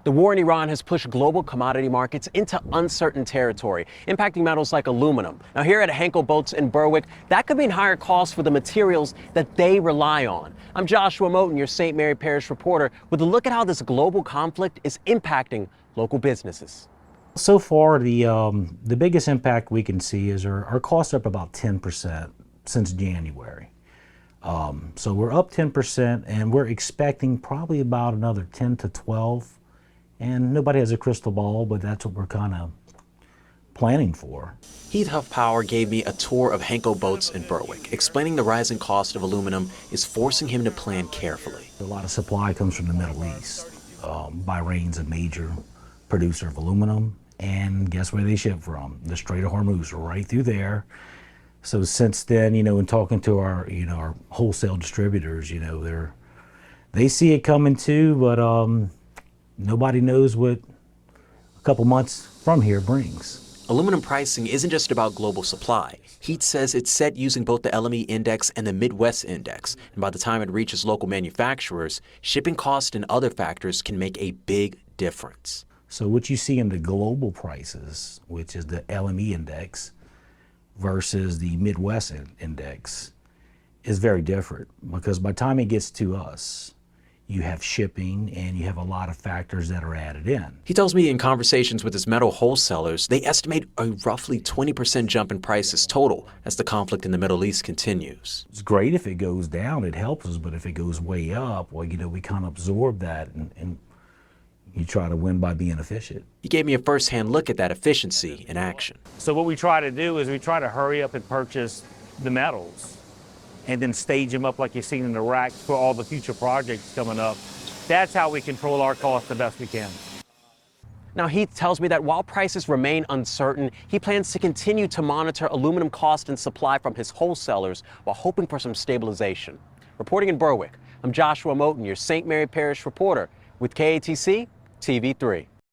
The war in Iran has pushed global commodity markets into uncertain territory, impacting metals like aluminum. Now, here at Henkel Boats in Berwick, that could mean higher costs for the materials that they rely on. I'm Joshua Moten, your St. Mary Parish reporter, with a look at how this global conflict is impacting local businesses. So far, the biggest impact we can see is our costs are up about 10% since January. So we're up 10%, and we're expecting probably about another 10 to 12. And nobody has a crystal ball, but that's what we're kind of planning for. Heath Huff Power gave me a tour of Henkel Boats in Berwick, explaining the rising cost of aluminum is forcing him to plan carefully. A lot of supply comes from the Middle East. Bahrain's a major producer of aluminum, and guess where they ship from? The Strait of Hormuz, right through there. So since then, in talking to our, our wholesale distributors, they see it coming too, but nobody knows what a couple months from here brings. Aluminum pricing isn't just about global supply. Heath says it's set using both the LME index and the Midwest index, and by the time it reaches local manufacturers, shipping cost and other factors can make a big difference. So what you see in the global prices, which is the LME index versus the Midwest index, is very different, because by the time it gets to us, you have shipping and you have a lot of factors that are added in. He tells me in conversations with his metal wholesalers, they estimate a roughly 20% jump in prices total as the conflict in the Middle East continues. It's great if it goes down, it helps us, but if it goes way up, well, we kind of absorb that and you try to win by being efficient. He gave me a first-hand look at that efficiency in action. So what we try to do is we try to hurry up and purchase the metals and then stage them up like you've seen in the racks for all the future projects coming up. That's how we control our costs the best we can. Now, Heath tells me that while prices remain uncertain, he plans to continue to monitor aluminum cost and supply from his wholesalers while hoping for some stabilization. Reporting in Berwick, I'm Joshua Moten, your St. Mary Parish reporter with KATC TV3.